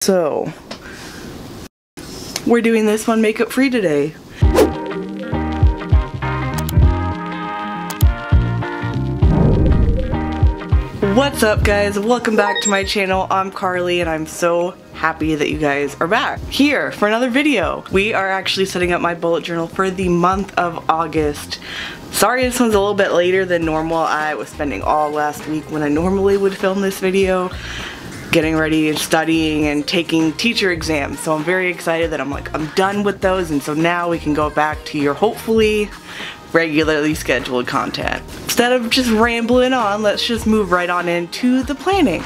So, we're doing this one makeup free today. What's up guys? Welcome back to my channel. I'm Carly and I'm so happy that you guys are back here for another video. We are actually setting up my bullet journal for the month of August. Sorry this one's a little bit later than normal. I was spending all last week when I normally would film this video getting ready and studying and taking teacher exams, so I'm very excited that I'm done with those, and so now we can go back to your hopefully regularly scheduled content. Instead of just rambling on, let's just move right on into the planning.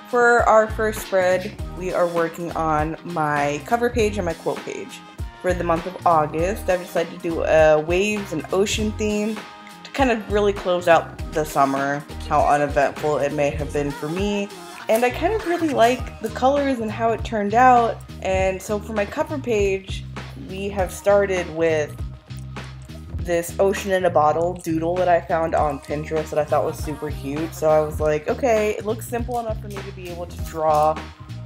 For our first spread, we are working on my cover page and my quote page. For the month of August, I've decided to do a waves and ocean theme to kind of really close out the summer, how uneventful it may have been for me. And I kind of really like the colors and how it turned out. And so for my cover page, we have started with this ocean in a bottle doodle that I found on Pinterest that I thought was super cute. So I was like, okay, it looks simple enough for me to be able to draw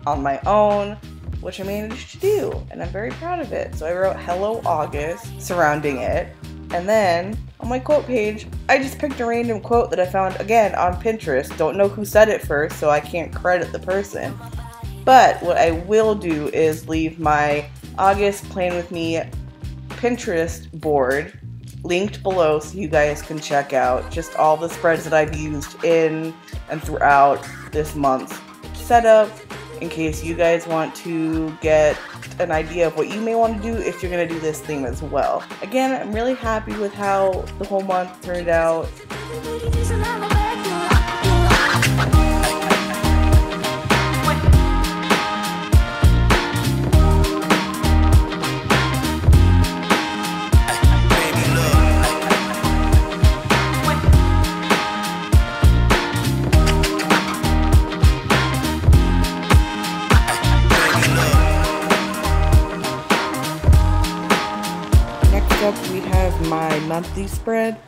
on my own, which I managed to do, and I'm very proud of it. So I wrote Hello August surrounding it, and then on my quote page, I just picked a random quote that I found, again, on Pinterest. Don't know who said it first, so I can't credit the person. But what I will do is leave my August Plan With Me Pinterest board linked below so you guys can check out just all the spreads that I've used in and throughout this month's setup, in case you guys want to get an idea of what you may want to do if you're going to do this theme as well. Again, I'm really happy with how the whole month turned out. Up we have my monthly spread.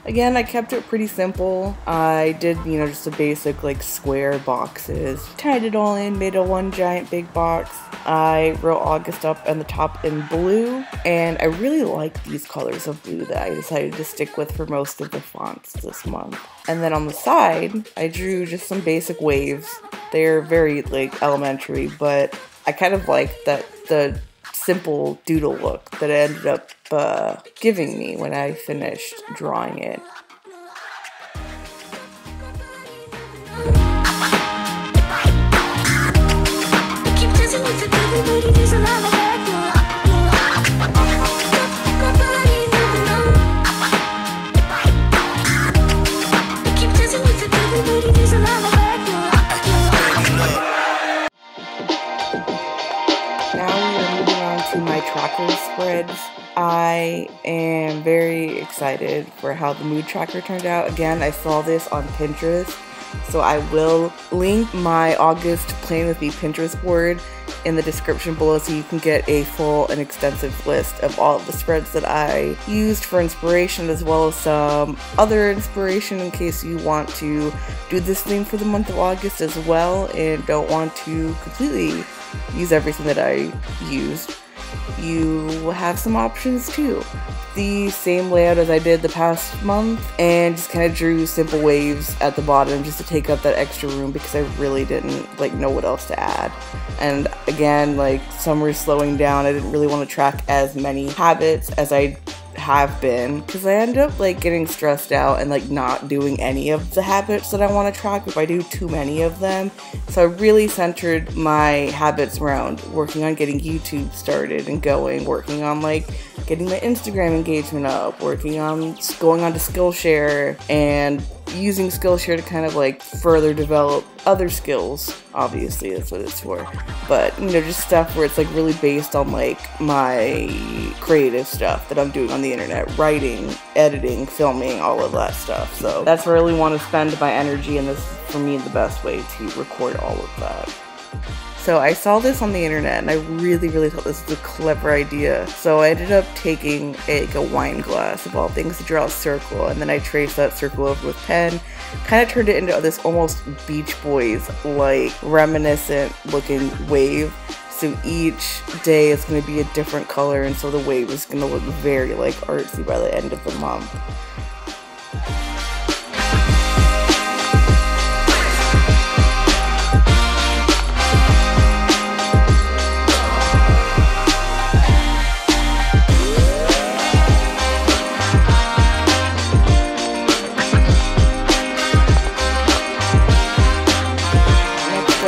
Again, I kept it pretty simple. I did, just a basic like square boxes. Tied it all in, made a one giant big box. I wrote August up on the top in blue, and I really like these colors of blue that I decided to stick with for most of the fonts this month. And then on the side, I drew just some basic waves. They're very like elementary, but I kind of like that the simple doodle look that it ended up giving me when I finished drawing it. My tracker spreads. I am very excited for how the mood tracker turned out. Again, I saw this on Pinterest, so I will link my August Plan With Me Pinterest board in the description below so you can get a full and extensive list of all of the spreads that I used for inspiration, as well as some other inspiration in case you want to do this theme for the month of August as well and don't want to completely use everything that I used. You will have some options too. The same layout as I did the past month, and just kind of drew simple waves at the bottom just to take up that extra room because I really didn't know what else to add. And again, summer's slowing down. I didn't really want to track as many habits as I have been because I end up getting stressed out and not doing any of the habits that I want to track if I do too many of them. So I really centered my habits around working on getting YouTube started and going, working on getting my Instagram engagement up, working on going on to Skillshare and using Skillshare to kind of further develop other skills. Obviously that's what it's for, but just stuff where it's really based on my creative stuff that I'm doing on the internet, writing, editing, filming, all of that stuff. So that's where I really want to spend my energy, and this is for me the best way to record all of that. So I saw this on the internet and I really thought this was a clever idea. So I ended up taking like a wine glass of all things to draw a circle, and then I traced that circle over with pen, kind of turned it into this almost Beach Boys like reminiscent looking wave. So each day is going to be a different color, and so the wave is going to look very like artsy by the end of the month.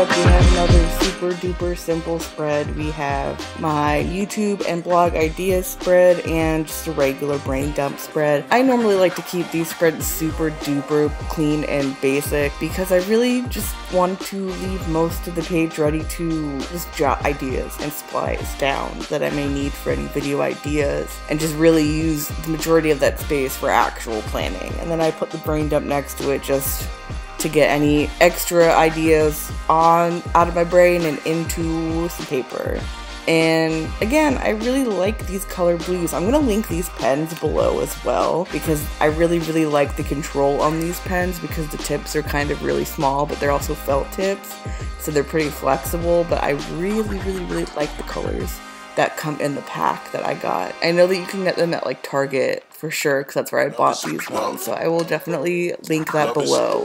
We have another super duper simple spread. We have my YouTube and blog ideas spread and just a regular brain dump spread. I normally like to keep these spreads super duper clean and basic because I really just want to leave most of the page ready to just jot ideas and supplies down that I may need for any video ideas, and just really use the majority of that space for actual planning. And then I put the brain dump next to it just to get any extra ideas out of my brain and into some paper. And again, I really like these color blues. I'm gonna link these pens below as well because I really like the control on these pens because the tips are kind of really small, but they're also felt tips, so they're pretty flexible. But I really like the colors that come in the pack that I got. I know that you can get them at like Target for sure because that's where I bought these ones, so I will definitely link that below.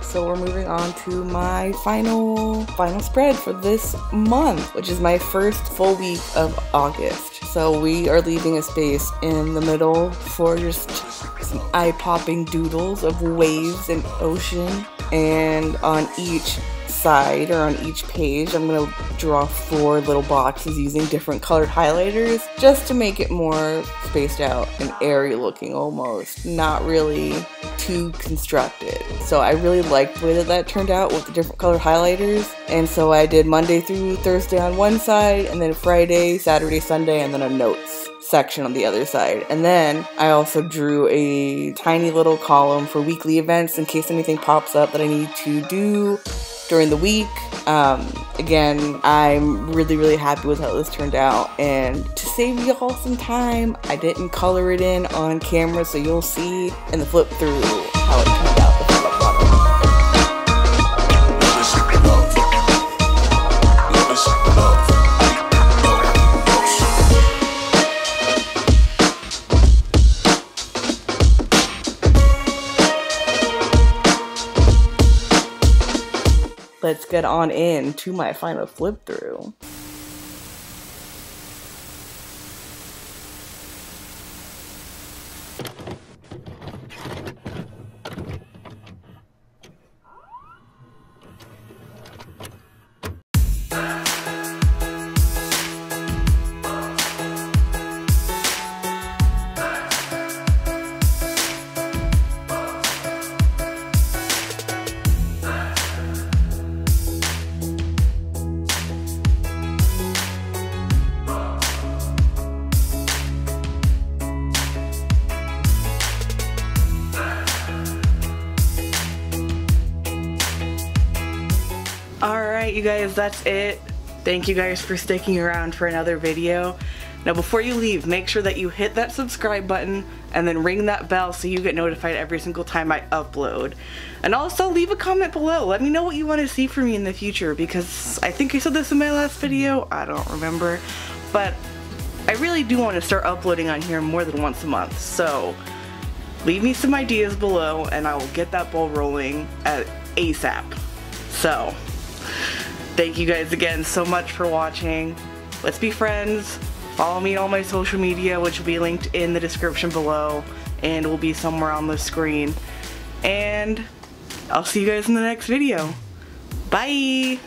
So we're moving on to my final spread for this month, which is my first full week of August. So we are leaving a space in the middle for just some eye-popping doodles of waves and ocean. And on each side, or on each page, I'm going to draw 4 little boxes using different colored highlighters just to make it more spaced out and airy looking almost, not really too constructed. So I really liked the way that turned out with the different colored highlighters, and so I did Monday through Thursday on one side, and then Friday, Saturday, Sunday, and then a notes section on the other side. And then I also drew a tiny little column for weekly events in case anything pops up that I need to do during the week. Again, I'm really happy with how this turned out, and to save y'all some time, I didn't color it in on camera, so you'll see in the flip through how it turned out. Let's get on in to my final flip through. Alright you guys, that's it. Thank you guys for sticking around for another video. Now before you leave, make sure that you hit that subscribe button and then ring that bell so you get notified every single time I upload. And also leave a comment below. Let me know what you want to see from me in the future, because I think I said this in my last video, I don't remember, but I really do want to start uploading on here more than once a month. So leave me some ideas below and I will get that ball rolling at ASAP. So thank you guys again so much for watching. Let's be friends. Follow me on all my social media, which will be linked in the description below and will be somewhere on the screen. And I'll see you guys in the next video. Bye!